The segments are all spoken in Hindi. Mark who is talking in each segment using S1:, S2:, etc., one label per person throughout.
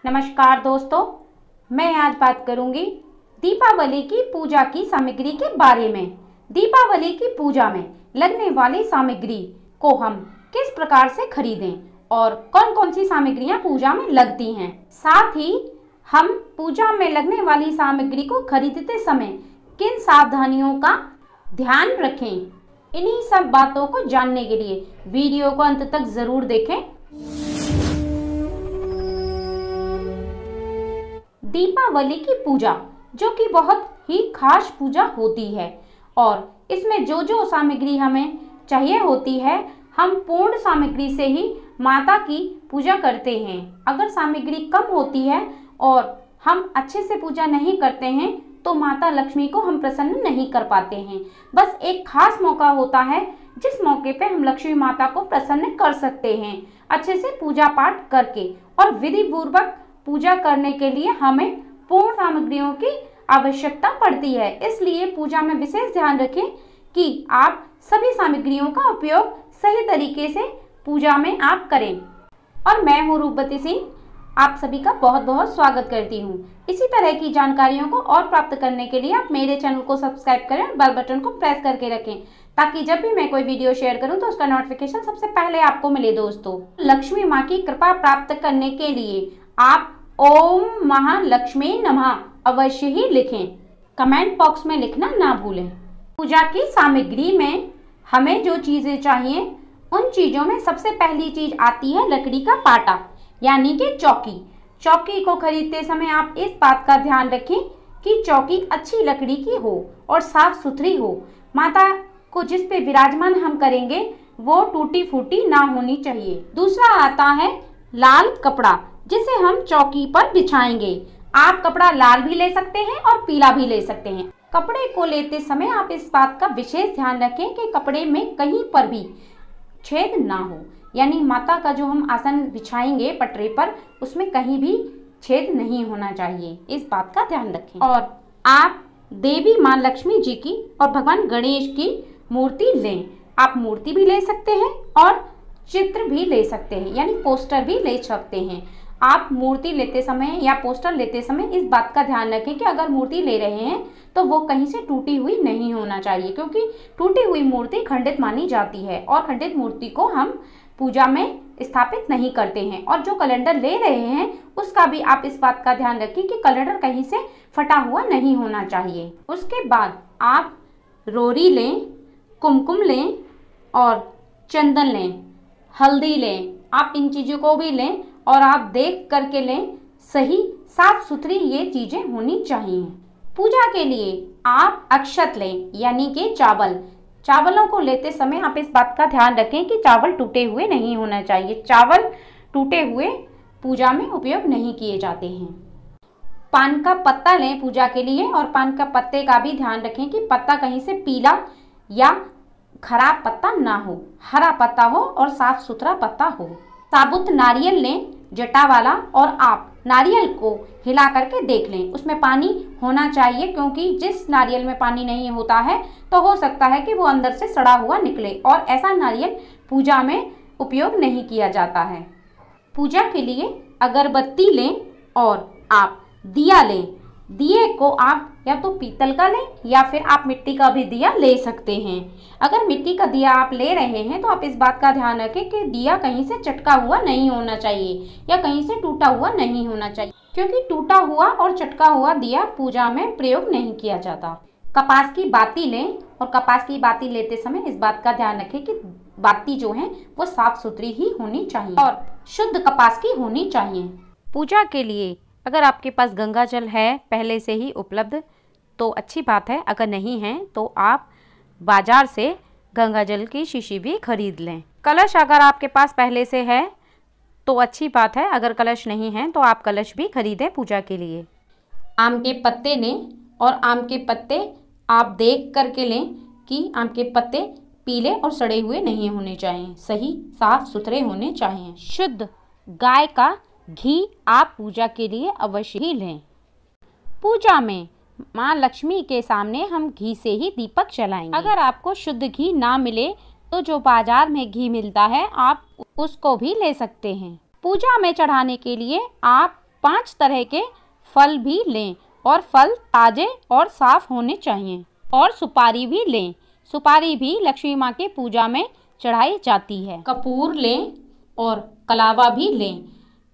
S1: नमस्कार दोस्तों, मैं आज बात करूंगी दीपावली की पूजा की सामग्री के बारे में। दीपावली की पूजा में लगने वाली सामग्री को हम किस प्रकार से खरीदें और कौन कौन सी सामग्रियां पूजा में लगती हैं। साथ ही हम पूजा में लगने वाली सामग्री को खरीदते समय किन सावधानियों का ध्यान रखें, इन्हीं सब बातों को जानने के लिए वीडियो को अंत तक जरूर देखें। दीपावली की पूजा जो कि बहुत ही खास पूजा होती है और इसमें जो जो सामग्री हमें चाहिए होती है, हम पूर्ण सामग्री से ही माता की पूजा करते हैं। अगर सामग्री कम होती है और हम अच्छे से पूजा नहीं करते हैं तो माता लक्ष्मी को हम प्रसन्न नहीं कर पाते हैं। बस एक खास मौका होता है जिस मौके पे हम लक्ष्मी माता को प्रसन्न कर सकते हैं अच्छे से पूजा पाठ करके, और विधि पूर्वक पूजा करने के लिए हमें पूर्ण सामग्रियों की आवश्यकता पड़ती है। इसलिए पूजा में विशेष ध्यान रखें कि आप सभी सामग्रियों का उपयोग सही तरीके से पूजा में आप करें। और मैं हूँ रूपवती सिंह, आप सभी का बहुत बहुत स्वागत करती हूँ। इसी तरह की जानकारियों को और प्राप्त करने के लिए आप मेरे चैनल को सब्सक्राइब करें और बेल बटन को प्रेस करके रखें, ताकि जब भी मैं कोई वीडियो शेयर करूं तो उसका नोटिफिकेशन सबसे पहले आपको मिले। दोस्तों, लक्ष्मी माँ की कृपा प्राप्त करने के लिए आप ओम महालक्ष्मी नमः अवश्य ही लिखें। कमेंट बॉक्स में लिखना ना भूलें। पूजा की सामग्री में हमें जो चीजें चाहिए, उन चीजों में सबसे पहली चीज आती है लकड़ी का पाटा, यानी कि चौकी। चौकी को खरीदते समय आप इस बात का ध्यान रखें कि चौकी अच्छी लकड़ी की हो और साफ सुथरी हो। माता को जिस पे विराजमान हम करेंगे वो टूटी फूटी ना होनी चाहिए। दूसरा आता है लाल कपड़ा, जिसे हम चौकी पर बिछाएंगे। आप कपड़ा लाल भी ले सकते हैं और पीला भी ले सकते हैं। कपड़े को लेते समय आप इस बात का विशेष ध्यान रखें कि कपड़े में कहीं पर भी छेद ना हो, यानी माता का जो हम आसन बिछाएंगे पटरे पर, उसमें कहीं भी छेद नहीं होना चाहिए। इस बात का ध्यान रखें। और आप देवी माँ लक्ष्मी जी की और भगवान गणेश की मूर्ति लें। आप मूर्ति भी ले सकते हैं और चित्र भी ले सकते हैं, यानी पोस्टर भी ले सकते हैं। आप मूर्ति लेते समय या पोस्टर लेते समय इस बात का ध्यान रखें कि अगर मूर्ति ले रहे हैं तो वो कहीं से टूटी हुई नहीं होना चाहिए, क्योंकि टूटी हुई मूर्ति खंडित मानी जाती है और खंडित मूर्ति को हम पूजा में स्थापित नहीं करते हैं। और जो कैलेंडर ले रहे हैं उसका भी आप इस बात का ध्यान रखें कि कैलेंडर कहीं से फटा हुआ नहीं होना चाहिए। उसके बाद आप रोरी लें, कुमकुम लें और चंदन लें, हल्दी लें। आप इन चीज़ों को भी लें और आप देख करके लें, सही साफ सुथरी ये चीजें होनी चाहिए। पूजा के लिए आप अक्षत लें, यानी कि चावल। चावलों को लेते समय आप इस बात का ध्यान रखें कि चावल टूटे हुए नहीं होना चाहिए। चावल टूटे हुए पूजा में उपयोग नहीं किए जाते हैं। पान का पत्ता लें पूजा के लिए, और पान का पत्ते का भी ध्यान रखें कि पत्ता कहीं से पीला या खराब पत्ता ना हो, हरा पत्ता हो और साफ सुथरा पत्ता हो। साबुत नारियल लें, जटा वाला, और आप नारियल को हिला करके देख लें, उसमें पानी होना चाहिए, क्योंकि जिस नारियल में पानी नहीं होता है तो हो सकता है कि वो अंदर से सड़ा हुआ निकले, और ऐसा नारियल पूजा में उपयोग नहीं किया जाता है। पूजा के लिए अगरबत्ती लें और आप दिया लें। दिए को आप या तो पीतल का लें या फिर आप मिट्टी का भी दिया ले सकते हैं। अगर मिट्टी का दिया आप ले रहे हैं तो आप इस बात का ध्यान रखें कि दिया कहीं से चटका हुआ नहीं होना चाहिए या कहीं से टूटा हुआ नहीं होना चाहिए, क्योंकि टूटा हुआ और चटका हुआ दिया पूजा में प्रयोग नहीं किया जाता। कपास की बाती लें, और कपास की बाती लेते समय इस बात का ध्यान रखें कि बाती जो है वो साफ सुथरी ही होनी चाहिए और शुद्ध कपास की होनी चाहिए। पूजा के लिए अगर आपके पास गंगा जल है पहले से ही उपलब्ध तो अच्छी बात है, अगर नहीं है तो आप बाजार से गंगा जल की शीशी भी खरीद लें। कलश अगर आपके पास पहले से है तो अच्छी बात है, अगर कलश नहीं है तो आप कलश भी खरीदें पूजा के लिए। आम के पत्ते लें, और आम के पत्ते आप देख करके लें कि आम के पत्ते पीले और सड़े हुए नहीं होने चाहिए, सही साफ सुथरे होने चाहिए। शुद्ध गाय का घी आप पूजा के लिए अवश्य ही लें। पूजा में माँ लक्ष्मी के सामने हम घी से ही दीपक जलाएंगे। अगर आपको शुद्ध घी ना मिले तो जो बाजार में घी मिलता है आप उसको भी ले सकते हैं। पूजा में चढ़ाने के लिए आप 5 तरह के फल भी लें और फल ताज़े और साफ होने चाहिए। और सुपारी भी लें, सुपारी भी लक्ष्मी माँ के पूजा में चढ़ाई जाती है। कपूर लें और कलावा भी लें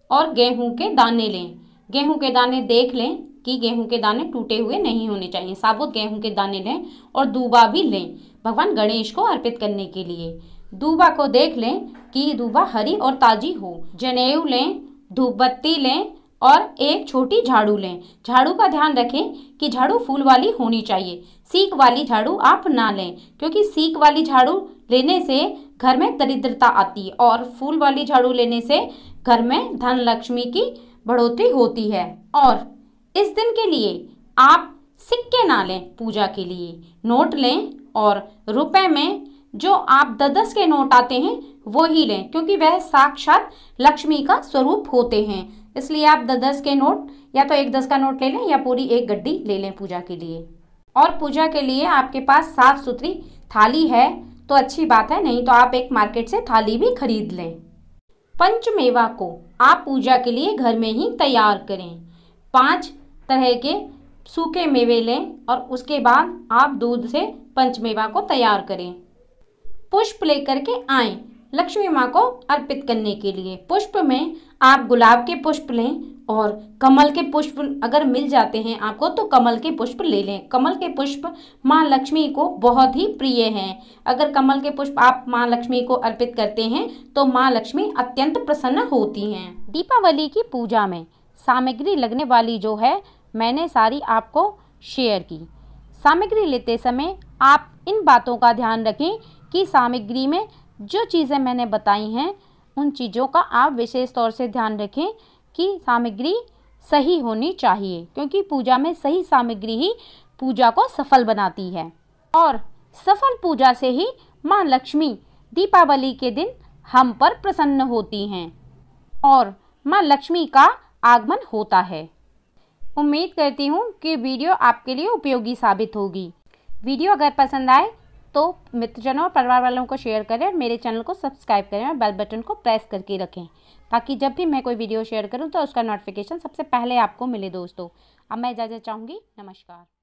S1: और गेहूं के दाने लें। गेहूं के दाने देख लें कि गेहूं के दाने टूटे हुए नहीं होने चाहिए, साबुत गेहूं के दाने लें। और दूबा भी लें भगवान गणेश को अर्पित करने के लिए। दूबा को देख लें कि दूबा हरी और ताजी हो। जनेऊ लें, धूप बत्ती लें और एक छोटी झाड़ू लें। झाड़ू का ध्यान रखें कि झाड़ू फूल वाली होनी चाहिए, सीक वाली झाड़ू आप ना लें, क्योंकि सीक वाली झाड़ू लेने से घर में दरिद्रता आती है और फूल वाली झाड़ू लेने से घर में धन लक्ष्मी की बढ़ोतरी होती है। और इस दिन के लिए आप सिक्के ना लें, पूजा के लिए नोट लें और रुपए में जो आप 10-10 के नोट आते हैं वो ही लें, क्योंकि वह साक्षात लक्ष्मी का स्वरूप होते हैं। इसलिए आप 10-10 के नोट या तो 1-10 का नोट ले लें या पूरी एक गड्डी ले लें पूजा के लिए। और पूजा के लिए आपके पास साफ सुथरी थाली है तो अच्छी बात है, नहीं तो आप एक मार्केट से थाली भी खरीद लें। पंचमेवा को आप पूजा के लिए घर में ही तैयार करें। 5 तरह के सूखे मेवे लें और उसके बाद आप दूध से पंचमेवा को तैयार करें। पुष्प लेकर के आएं लक्ष्मी माँ को अर्पित करने के लिए। पुष्प में आप गुलाब के पुष्प लें और कमल के पुष्प अगर मिल जाते हैं आपको तो कमल के पुष्प ले लें। कमल के पुष्प माँ लक्ष्मी को बहुत ही प्रिय हैं। अगर कमल के पुष्प आप माँ लक्ष्मी को अर्पित करते हैं तो माँ लक्ष्मी अत्यंत प्रसन्न होती हैं। दीपावली की पूजा में सामग्री लगने वाली जो है मैंने सारी आपको शेयर की। सामग्री लेते समय आप इन बातों का ध्यान रखें कि सामग्री में जो चीज़ें मैंने बताई हैं उन चीज़ों का आप विशेष तौर से ध्यान रखें कि सामग्री सही होनी चाहिए, क्योंकि पूजा में सही सामग्री ही पूजा को सफल बनाती है। और सफल पूजा से ही माँ लक्ष्मी दीपावली के दिन हम पर प्रसन्न होती हैं और माँ लक्ष्मी का आगमन होता है। उम्मीद करती हूँ कि वीडियो आपके लिए उपयोगी साबित होगी। वीडियो अगर पसंद आए तो मित्रजनों और परिवार वालों को शेयर करें और मेरे चैनल को सब्सक्राइब करें और बेल बटन को प्रेस करके रखें, ताकि जब भी मैं कोई वीडियो शेयर करूं तो उसका नोटिफिकेशन सबसे पहले आपको मिले दोस्तों। अब मैं इजाज़त चाहूँगी। नमस्कार।